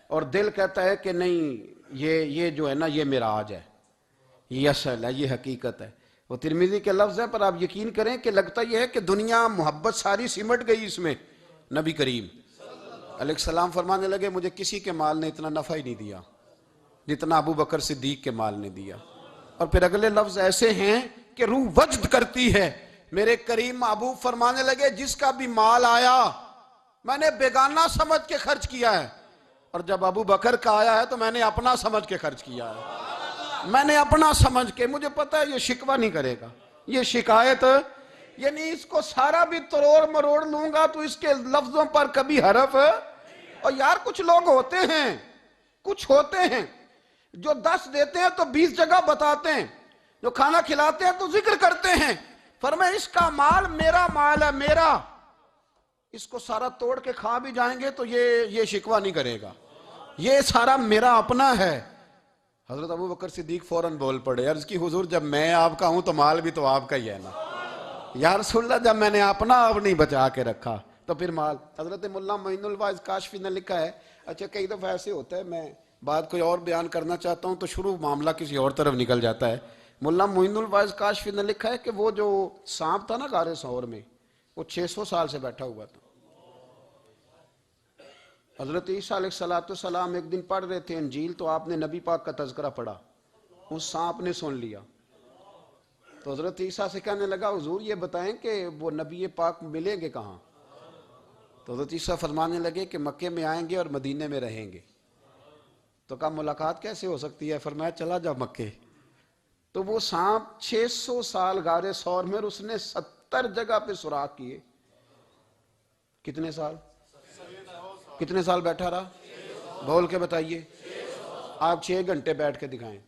اور دل کہتا ہے کہ نہیں یہ جو ہے نا یہ معراج ہے, یہ اصل ہے, یہ حقیقت ہے. وہ ترمذی کے لفظ ہے پر آپ یقین کریں کہ لگتا یہ ہے کہ دنیا محبت ساری سمٹ گئی اس میں. نبی کریم علیہ السلام فرمانے لگے مجھے کسی کے مال نے اتنا نفع ہی نہیں دیا جتنا ابو بکر صدیق کے مال نے دیا. اور پھر اگلے لفظ ایسے ہیں کہ روح وجد کرتی ہے. میرے کریم محبوب فرمانے لگے جس کا بھی مال آیا میں نے بیگانہ سمجھ کے خرچ کیا ہے, اور جب ابو بکر کا آیا ہے تو میں نے اپنا سمجھ کے خرچ کیا ہے. میں نے اپنا سمجھ کے, مجھے پتا ہے یہ شکوہ نہیں کرے گا, یہ شکایت, یعنی اس کو سارا بھی تروڑ مروڑ لوں گا تو اس کے لفظوں پر کبھی حرف. اور یار کچھ لوگ ہوتے ہیں جو 10 دیتے ہیں تو 20 جگہ بتاتے ہیں, جو کھانا کھلاتے ہیں تو ذکر کرتے ہیں. فرمایا اس کا مال میرا مال ہے, میرا, اس کو سارا توڑ کے کھا بھی جائیں گے تو یہ شکوہ نہیں کرے گا, یہ سارا میرا اپنا ہے. حضرت ابو بکر صدیق فوراً بول پڑے, عرض کی حضور جب میں آپ کا ہوں تو مال بھی تو آپ کا ہی ہے نا. یا رسول اللہ جب میں نے اپنا آپ نہیں بچا کے رکھا تو پھر مال. حضرت مولانا معین الواعظ کاشفی نے لکھا ہے, اچھا کئی دفعہ ایسے ہوتا ہے میں بات کوئی اور بیان کرنا چاہتا ہوں تو شروع معاملہ کسی اور طرف نکل جاتا ہے. مولانا معین الواعظ کاشفی نے لکھا ہے کہ وہ جو سانپ تھا نا غار ثور میں, وہ 600 سال سے بیٹھا ہوا تھا. حضرت عیسیٰ علیہ السلام ایک دن پڑھ رہے تھے انجیل تو آپ نے نبی پاک کا تذکرہ پڑھا, اس سانپ نے سن لیا. تو حضرت عیسیٰ سے کہنے لگا حضور یہ بتائیں کہ وہ نبی پاک ملیں گے کہاں؟ تو حضرت عیسیٰ فرمانے لگے کہ مکے میں آئیں گے اور مدینے میں رہیں گے. تو کہا ملاقات کیسے ہو سکتی ہے؟ فرمایا چلا جا مکے. تو وہ سانپ 600 سال غار ثور میں, اور اس نے 70 جگہ پہ سوراخ کیے. کتنے سال بیٹھا رہا؟ بول کے بتائیے. آپ 6 گھنٹے بیٹھ کے دکھائیں,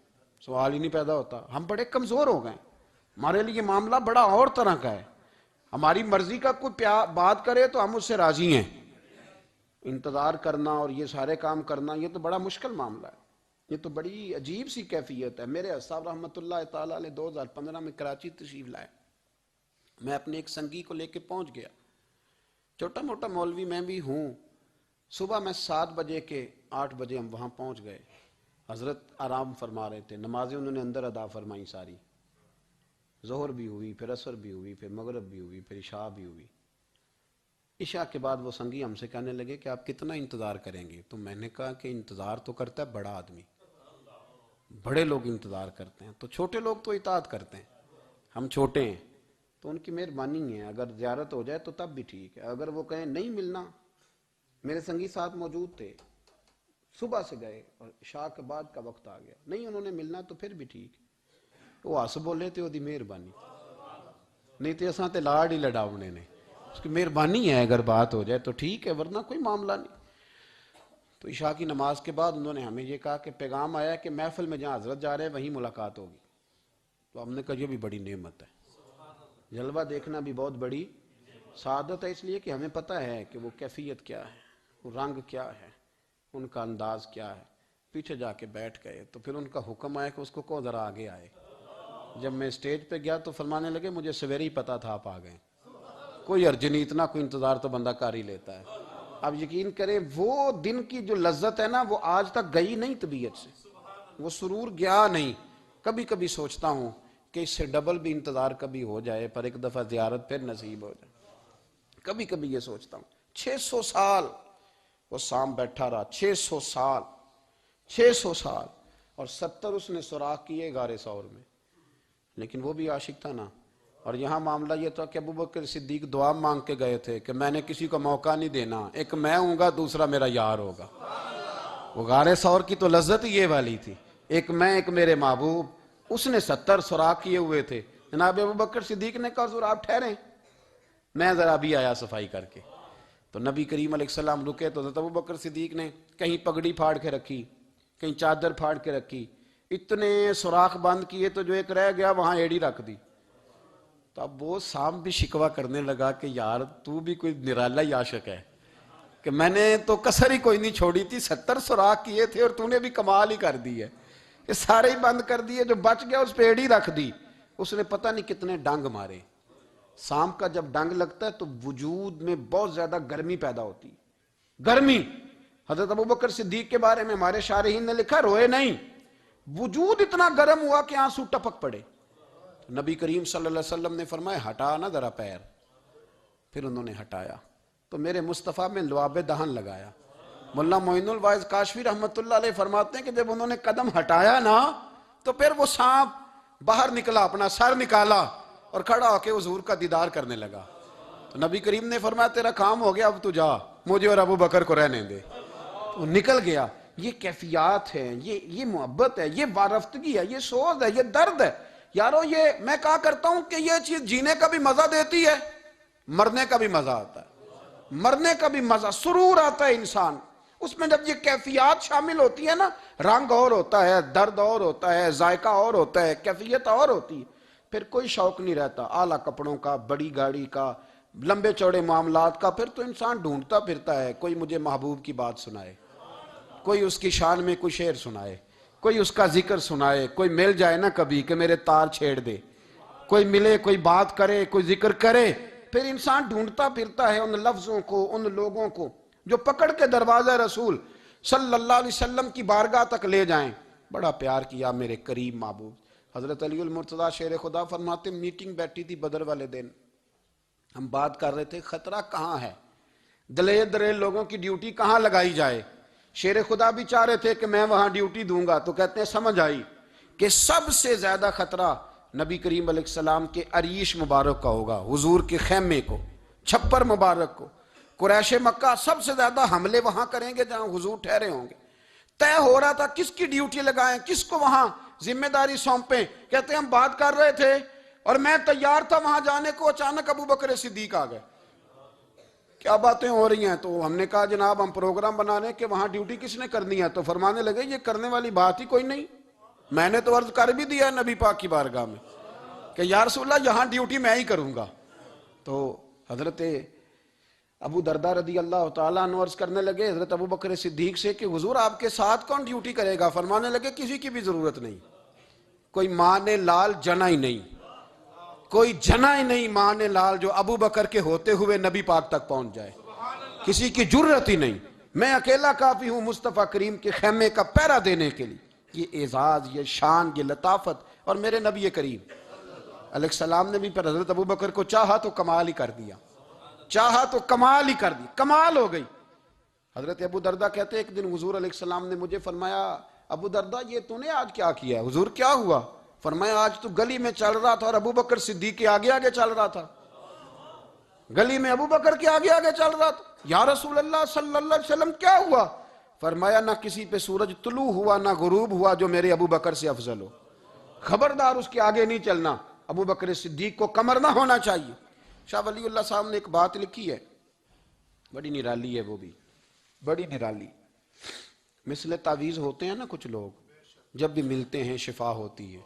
سوال ہی نہیں پیدا ہوتا. ہم بڑے کمزور ہو گئے, ہمارے لیے معاملہ بڑا اور طرح کا ہے. ہماری مرضی کا کوئی بات کرے تو ہم اس سے راضی ہیں. انتظار کرنا اور یہ سارے کام کرنا یہ تو بڑا مشکل معاملہ ہے, یہ تو بڑی عجیب سی کیفیت ہے. میرے صاحب رحمۃ اللہ تعالیٰ علیہ 2015 میں کراچی تشریف لائے. میں اپنے ایک سنگی کو لے کے پہنچ گیا. چھوٹا موٹا مولوی میں بھی ہوں. صبح میں 7 بجے کے 8 بجے ہم وہاں پہنچ گئے. حضرت آرام فرما رہے تھے. نمازیں انہوں نے اندر ادا فرمائی ساری. ظہر بھی ہوئی، پھر عصر بھی ہوئی، پھر مغرب بھی ہوئی، پھر عشاء بھی ہوئی. عشاء کے بعد وہ سنگی ہم سے کہنے لگے کہ آپ کتنا انتظار کریں گے؟ تو میں نے کہا کہ انتظار تو کرتا ہے بڑا آدمی، بڑے لوگ انتظار کرتے ہیں، تو چھوٹے لوگ تو اطاعت کرتے ہیں، ہم چھوٹے ہیں. تو ان کی مہربانی ہے، اگر زیارت ہو جائے تو تب بھی ٹھیک ہے. اگر وہ کہیں نہیں ملنا، میرے سنگی ساتھ موجود تھے، صبح سے گئے اور عشاء کے بعد کا وقت آ گیا، نہیں انہوں نے ملنا تو پھر بھی ٹھیک. وہ ہس بولے تے وہ مہربانی، نہیں تو اساں تے لاڑ ہی لڑاونے نے. اس کی مہربانی ہے، اگر بات ہو جائے تو ٹھیک ہے، ورنہ کوئی معاملہ نہیں. تو عشاء کی نماز کے بعد انہوں نے ہمیں یہ کہا کہ پیغام آیا کہ محفل میں جہاں حضرت جا رہے ہیں وہیں ملاقات ہوگی. تو ہم نے کہا یہ بھی بڑی نعمت ہے، جلوہ دیکھنا بھی بہت بڑی سعادت ہے، اس لیے کہ ہمیں پتہ ہے کہ وہ کیفیت کیا ہے، وہ رنگ کیا ہے، ان کا انداز کیا ہے. پیچھے جا کے بیٹھ گئے تو پھر ان کا حکم آیا کہ اس کو ذرا آگے آئے. جب میں اسٹیج پہ گیا تو فرمانے لگے مجھے سویرے ہی پتا تھا آپ آ گئے، کوئی عرض نہیں، اتنا کوئی انتظار تو بندہ کر ہی لیتا ہے. اب یقین کریں وہ دن کی جو لذت ہے نا وہ آج تک گئی نہیں طبیعت سے، وہ سرور گیا نہیں. کبھی کبھی سوچتا ہوں کہ اس سے ڈبل بھی انتظار کبھی ہو جائے، پر ایک دفعہ زیارت پھر نصیب ہو جائے. کبھی کبھی یہ سوچتا ہوں. 600 سال وہ سام بیٹھا رہا، 600 سال، 600 سال، اور 70 اس نے سوراخ کیے غار ثور میں، لیکن وہ بھی عاشق تھا نا. اور یہاں معاملہ یہ تھا کہ ابوبکر صدیق دعا مانگ کے گئے تھے کہ میں نے کسی کو موقع نہیں دینا، ایک میں ہوں گا دوسرا میرا یار ہوگا. وہ غار ثور کی تو لذت یہ والی تھی، ایک میں ایک میرے محبوب. اس نے 70 سوراخ کیے ہوئے تھے. جناب ابوبکر صدیق نے کہا حضور آپ ٹھہریں، میں ذرا بھی آیا صفائی کر کے. تو نبی کریم علیہ السلام رکے تو حضرت ابوبکر صدیق نے کہیں پگڑی پھاڑ کے رکھی، کہیں چادر پھاڑ کے رکھی، اتنے سوراخ بند کیے تو جو ایک رہ گیا وہاں ایڑی رکھ دی. تو اب وہ سام بھی شکوہ کرنے لگا کہ یار تو بھی کوئی نرالا ہی عاشق ہے کہ میں نے تو کسر ہی کوئی نہیں چھوڑی تھی، 70 سوراخ کیے تھے اور تو نے بھی کمال ہی کر دی ہے، یہ سارے ہی بند کر دیے، جو بچ گیا اس پہ ایڑی رکھ دی. اس نے پتہ نہیں کتنے ڈنگ مارے. سام کا جب ڈنگ لگتا ہے تو وجود میں بہت زیادہ گرمی پیدا ہوتی ہے، گرمی. حضرت ابوبکر صدیق کے بارے میں ہمارے شارحین نے لکھا روئے نہیں، وجود اتنا گرم ہوا کہ آنسو ٹپک پڑے. نبی کریم صلی اللہ علیہ وسلم نے فرمایا ہٹا نا ذرا پیر. پھر انہوں نے ہٹایا تو میرے مصطفیٰ میں لعاب دہن لگایا. مولانا معین الواعظ کاشفی رحمۃ اللہ علیہ فرماتے ہیں کہ جب انہوں نے قدم ہٹایا نا تو پھر وہ سانپ باہر نکلا، اپنا سر نکالا اور کھڑا ہو کے حضور کا دیدار کرنے لگا. تو نبی کریم نے فرمایا تیرا کام ہو گیا، اب تو جا، مجھے اور ابو بکر کو رہنے دے. تو نکل گیا. یہ کیفیات ہے، یہ محبت ہے، یہ وارفتگی ہے، یہ سوز ہے، یہ درد ہے. یارو یہ میں کہا کرتا ہوں کہ یہ چیز جینے کا بھی مزہ دیتی ہے، مرنے کا بھی مزہ آتا ہے، مرنے کا بھی مزہ، سرور آتا ہے انسان اس میں. جب یہ کیفیات شامل ہوتی ہے نا، رنگ اور ہوتا ہے، درد اور ہوتا ہے، ذائقہ اور ہوتا ہے، کیفیت اور ہوتی ہے، پھر کوئی شوق نہیں رہتا اعلیٰ کپڑوں کا، بڑی گاڑی کا، لمبے چوڑے معاملات کا. پھر تو انسان ڈھونڈتا پھرتا ہے کوئی مجھے محبوب کی بات سنائے، کوئی اس کی شان میں کوئی شعر سنائے، کوئی اس کا ذکر سنائے، کوئی مل جائے نا کبھی کہ میرے تار چھیڑ دے، کوئی ملے، کوئی بات کرے، کوئی ذکر کرے. پھر انسان ڈھونڈتا پھرتا ہے ان لفظوں کو، ان لوگوں کو جو پکڑ کے دروازہ رسول صلی اللہ علیہ وسلم کی بارگاہ تک لے جائیں. بڑا پیار کیا میرے قریب محبوب. حضرت علی المرتضیٰ شیر خدا فرماتے میٹنگ بیٹھی تھی بدر والے دن، ہم بات کر رہے تھے خطرہ کہاں ہے، دلیر دلیر لوگوں کی ڈیوٹی کہاں لگائی جائے. شیر خدا بھی چاہ رہے تھے کہ میں وہاں ڈیوٹی دوں گا. تو کہتے ہیں سمجھ آئی کہ سب سے زیادہ خطرہ نبی کریم علیہ السلام کے عریش مبارک کا ہوگا، حضور کے خیمے کو، چھپر مبارک کو. قریش مکہ سب سے زیادہ حملے وہاں کریں گے جہاں حضور ٹھہرے ہوں گے. طے ہو رہا تھا کس کی ڈیوٹی لگائیں، کس کو وہاں ذمہ داری سونپیں. کہتے ہیں ہم بات کر رہے تھے اور میں تیار تھا وہاں جانے کو، اچانک ابو بکر صدیق آ گئے. کیا باتیں ہو رہی ہیں؟ تو ہم نے کہا جناب ہم پروگرام بنا رہے ہیں کہ وہاں ڈیوٹی کس نے کرنی ہے. تو فرمانے لگے یہ کرنے والی بات ہی کوئی نہیں، میں نے تو عرض کر بھی دیا نبی پاک کی بارگاہ میں کہ یا رسول اللہ یہاں ڈیوٹی میں ہی کروں گا. تو حضرت ابو دردہ رضی اللہ تعالیٰ عنہ عرض کرنے لگے حضرت ابو بکر صدیق سے کہ حضور آپ کے ساتھ کون ڈیوٹی کرے گا؟ فرمانے لگے کسی کی بھی ضرورت نہیں، کوئی ماں نے لال جنا ہی نہیں، کوئی جنا ہی نہیں ماں نے لال جو ابو بکر کے ہوتے ہوئے نبی پاک تک پہنچ جائے، کسی کی جرت ہی نہیں. میں اکیلا کافی ہوں مصطفیٰ کریم کے خیمے کا پہرا دینے کے لیے. یہ اعزاز، یہ شان، یہ لطافت. اور میرے نبی کریم علیہ السلام نے بھی پھر حضرت ابوبکر کو چاہا تو کمال ہی کر دیا. چاہا تو کمال ہی کر دی، کمال ہو گئی. حضرت ابو دردہ کہتے ایک دن حضور علیہ السلام نے مجھے فرمایا ابو دردہ یہ تو نے آج کیا کیا ہے؟ حضور کیا ہوا؟ فرمایا آج تو گلی میں چل رہا تھا اور ابو بکر صدیق کے آگے آگے چل رہا تھا. گلی میں ابو بکر کے آگے آگے چل رہا تھا. یا رسول اللہ صلی اللہ علیہ وسلم کیا ہوا؟ فرمایا نہ کسی پہ سورج طلوع ہوا نہ غروب ہوا جو میرے ابو بکر سے افضل ہو. خبردار اس کے آگے نہیں چلنا. ابو بکر صدیق کو کمر نہ ہونا چاہیے. شاہ ولی اللہ صاحب نے ایک بات لکھی ہے، بڑی نرالی ہے، وہ بھی بڑی نرالی. مثل تعویذ ہوتے ہیں نا کچھ لوگ، جب بھی ملتے ہیں شفا ہوتی ہے.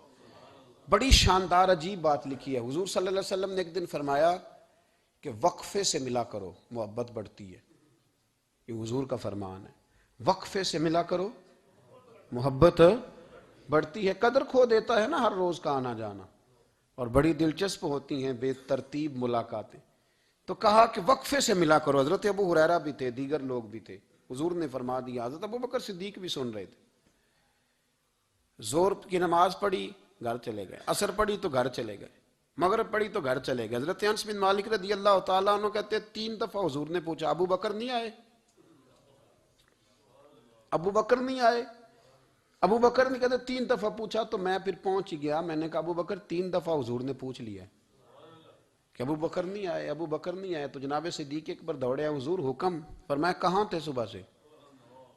بڑی شاندار عجیب بات لکھی ہے. حضور صلی اللہ علیہ وسلم نے ایک دن فرمایا کہ وقفے سے ملا کرو محبت بڑھتی ہے. یہ حضور کا فرمان ہے. وقفے سے ملا کرو محبت بڑھتی ہے. قدر کھو دیتا ہے نا ہر روز کا آنا جانا، اور بڑی دلچسپ ہوتی ہیں بے ترتیب ملاقاتیں. تو کہا کہ وقفے سے ملا کرو. حضرت ابو ہریرہ بھی تھے، دیگر لوگ بھی تھے. حضور نے فرما دیا. حضرت ابو بکر صدیق بھی سن رہے تھے. زور کی نماز پڑھی گھر چلے گئے، عصر پڑھی تو گھر چلے گئے، مغرب پڑھی تو گھر چلے گئے. حضرت انس بن مالک رضی اللہ تعالیٰ عنہ کہتے ہیں 3 دفعہ حضور نے پوچھا ابو بکر نہیں آئے؟ ابو بکر نہیں آئے؟ ابو بکر نے کہتے 3 دفعہ پوچھا تو میں پھر پہنچ گیا. میں نے کہا ابو بکر 3 دفعہ حضور نے پوچھ لیا کہ ابو بکر نہیں آئے، ابو بکر نہیں آئے. تو جناب صدیق اکبر دوڑے حضور حکم. فرمایا کہاں تھے صبح سے؟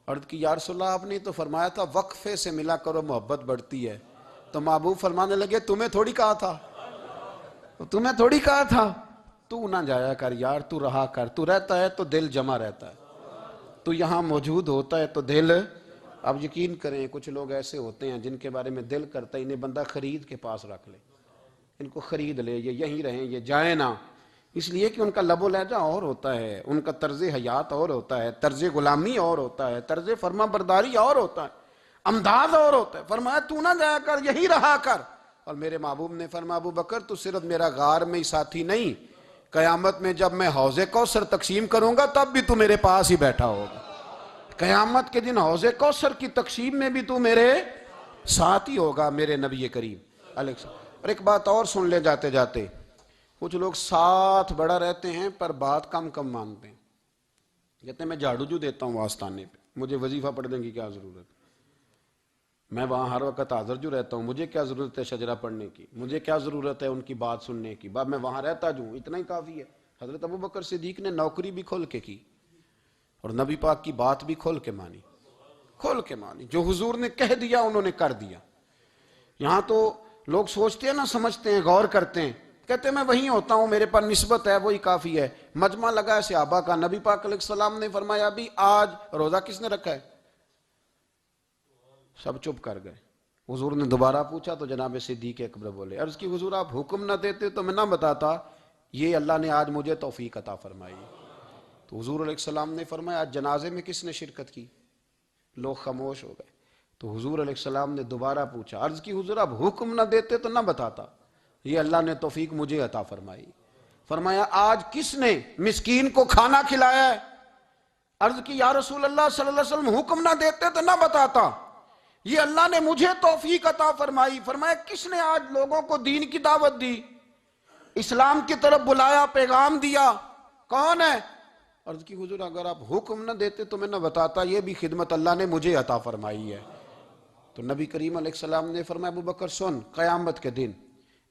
عرض کی یا رسول اللہ آپ نے تو فرمایا تھا وقفے سے ملا کرو محبت بڑھتی ہے. تو محبوب فرمانے لگے تمہیں تھوڑی کہا تھا، تمہیں تھوڑی کہا تھا. تو نہ جایا کر یار، تو رہا کر. تو رہتا ہے تو دل جمع رہتا ہے، تو یہاں موجود ہوتا ہے تو دل. اب یقین کریں کچھ لوگ ایسے ہوتے ہیں جن کے بارے میں دل کرتا ہے انہیں بندہ خرید کے پاس رکھ لے، ان کو خرید لے، یہ یہیں رہیں، یہ جائیں نہ. اس لیے کہ ان کا لب و لہجہ اور ہوتا ہے، ان کا طرز حیات اور ہوتا ہے، طرز غلامی اور ہوتا ہے، طرز فرما برداری اور ہوتا ہے، انداز اور ہوتا ہے. فرمایا تو نہ جایا کر، یہی رہا کر. اور میرے محبوب نے فرمایا ابو بکر تو صرف میرا غار میں ہی ساتھی نہیں، قیامت میں جب میں حوض کوثر تقسیم کروں گا تب بھی تو میرے پاس ہی بیٹھا ہوگا. قیامت کے دن حوض کوثر کی تقسیم میں بھی تو میرے ساتھ ہی ہوگا میرے نبی کریم علیہ السلام. اور ایک بات اور سن لے جاتے جاتے، کچھ لوگ ساتھ بڑا رہتے ہیں پر بات کم کم مانتے ہیں. کہتے ہیں میں جھاڑو جو دیتا ہوں آستانے پہ، مجھے وظیفہ پڑھنے کی کیا ضرورت؟ میں وہاں ہر وقت حاضر جو رہتا ہوں، مجھے کیا ضرورت ہے شجرہ پڑھنے کی؟ مجھے کیا ضرورت ہے ان کی بات سننے کی؟ میں وہاں رہتا جو ہوں اتنا ہی کافی ہے. حضرت ابو بکر صدیق نے نوکری بھی کھول کے کی اور نبی پاک کی بات بھی کھول کے مانی. کھول کے مانی. جو حضور نے کہہ دیا انہوں نے کر دیا. یہاں تو لوگ سوچتے ہیں نہ سمجھتے ہیں، غور کرتے ہیں، کہتے ہیں میں وہیں ہوتا ہوں، میرے پاس نسبت ہے، وہی کافی ہے. مجمع لگا ہے صحابہ کا، نبی پاک علیہ السلام نے فرمایا ابھی آج روزہ کس نے رکھا ہے؟ سب چپ کر گئے. حضور نے دوبارہ پوچھا تو جناب صدیق اکبر بولے عرض کی حضور آپ حکم نہ دیتے تو میں نہ بتاتا، یہ اللہ نے آج مجھے توفیق عطا فرمائی. تو حضور علیہ السلام نے فرمایا آج جنازے میں کس نے شرکت کی؟ لوگ خاموش ہو گئے. تو حضور علیہ السلام نے دوبارہ پوچھا عرض کی حضور آپ حکم نہ دیتے تو نہ بتاتا، یہ اللہ نے توفیق مجھے عطا فرمائی. فرمایا آج کس نے مسکین کو کھانا کھلایا ہے؟ عرض کی یا رسول اللہ صلی اللہ علیہ وسلم حکم نہ دیتے تو نہ بتاتا، یہ اللہ نے مجھے توفیق عطا فرمائی. فرمایا کس نے آج لوگوں کو دین کی دعوت دی، اسلام کی طرف بلایا، پیغام دیا؟ کون ہے؟ عرض کی حضور اگر آپ حکم نہ دیتے تو میں نہ بتاتا، یہ بھی خدمت اللہ نے مجھے عطا فرمائی ہے. تو نبی کریم علیہ السلام نے فرمایا ابو بکر سن، قیامت کے دن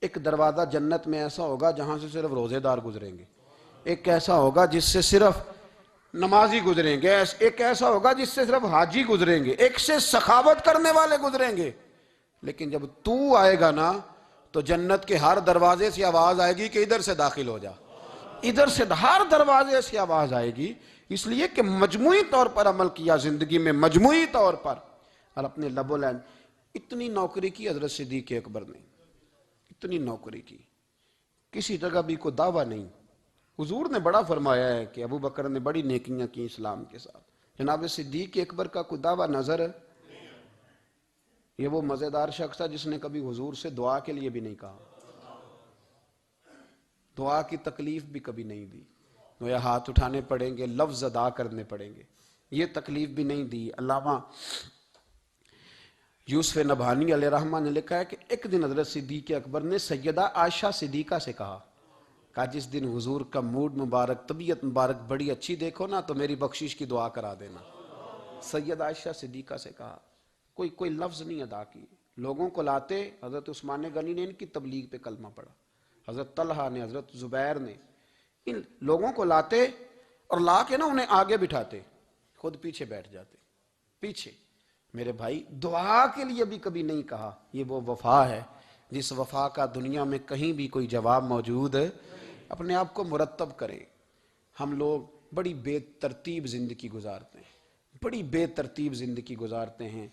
ایک دروازہ جنت میں ایسا ہوگا جہاں سے صرف روزے دار گزریں گے، ایک ایسا ہوگا جس سے صرف نمازی گزریں گے، ایک ایسا ہوگا جس سے صرف حاجی گزریں گے، ایک سے سخاوت کرنے والے گزریں گے. لیکن جب تو آئے گا نا تو جنت کے ہر دروازے سے آواز آئے گی کہ ادھر سے داخل ہو جا، ادھر سے ہر دروازے سے آواز آئے گی. اس لیے کہ مجموعی طور پر عمل کیا زندگی میں، مجموعی طور پر، اور اپنے لب و لہجے. اتنی نوکری کی حضرت صدیق اکبر نے، اتنی نوکری کی، کسی جگہ بھی کوئی دعویٰ نہیں. حضور نے بڑا فرمایا ہے کہ ابو بکر نے بڑی نیکیاں کی اسلام کے ساتھ، جناب صدیق اکبر کا کوئی دعویٰ نظر ہے؟ یہ وہ مزیدار شخص تھا جس نے کبھی حضور سے دعا کے لیے بھی نہیں کہا، دعا کی تکلیف بھی کبھی نہیں دی. گویا ہاتھ اٹھانے پڑیں گے، لفظ ادا کرنے پڑیں گے، یہ تکلیف بھی نہیں دی۔ علامہ یوسف نبہانی علیہ رحمہ نے لکھا ہے کہ ایک دن حضرت صدیق اکبر نے سیدہ عائشہ صدیقہ سے کہا جس دن حضور کا موڈ مبارک، طبیعت مبارک بڑی اچھی دیکھو نا تو میری بخشش کی دعا کرا دینا۔ سیدہ عائشہ صدیقہ سے کہا، کوئی لفظ نہیں ادا کی۔ لوگوں کو لاتے، حضرت عثمان غنی نے ان کی تبلیغ پہ کلمہ پڑھا، حضرت طلحہ نے، حضرت زبیر نے، ان لوگوں کو لاتے اور لا کے نا انہیں آگے بٹھاتے، خود پیچھے بیٹھ جاتے۔ پیچھے میرے بھائی دعا کے لیے بھی کبھی نہیں کہا۔ یہ وہ وفا ہے جس وفا کا دنیا میں کہیں بھی کوئی جواب موجود ہے۔ اپنے آپ کو مرتب کریں۔ ہم لوگ بڑی بے ترتیب زندگی گزارتے ہیں، بڑی بے ترتیب زندگی گزارتے ہیں۔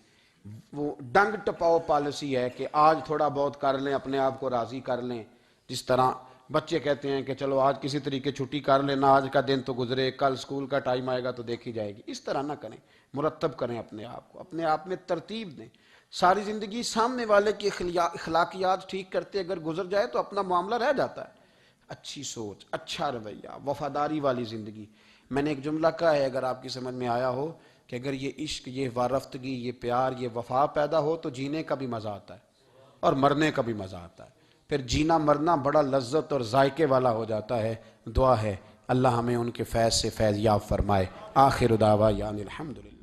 وہ ڈنگ ٹپاؤ پالیسی ہے کہ آج تھوڑا بہت کر لیں، اپنے آپ کو راضی کر لیں۔ جس طرح بچے کہتے ہیں کہ چلو آج کسی طریقے چھٹی کر لینا، آج کا دن تو گزرے، کل سکول کا ٹائم آئے گا تو دیکھی جائے گی۔ اس طرح نہ کریں، مرتب کریں اپنے آپ کو، اپنے آپ میں ترتیب دیں۔ ساری زندگی سامنے والے کی اخلاقیات ٹھیک کرتے اگر گزر جائے تو اپنا معاملہ رہ جاتا ہے۔ اچھی سوچ، اچھا رویہ، وفاداری والی زندگی۔ میں نے ایک جملہ کہا ہے، اگر آپ کی سمجھ میں آیا ہو، کہ اگر یہ عشق، یہ وارفتگی، یہ پیار، یہ وفا پیدا ہو تو جینے کا بھی مزہ آتا ہے اور مرنے کا بھی مزہ آتا ہے۔ پھر جینا مرنا بڑا لذت اور ذائقے والا ہو جاتا ہے۔ دعا ہے اللہ ہمیں ان کے فیض سے فیض یاب فرمائے۔ آخر دعوانا الحمدللہ۔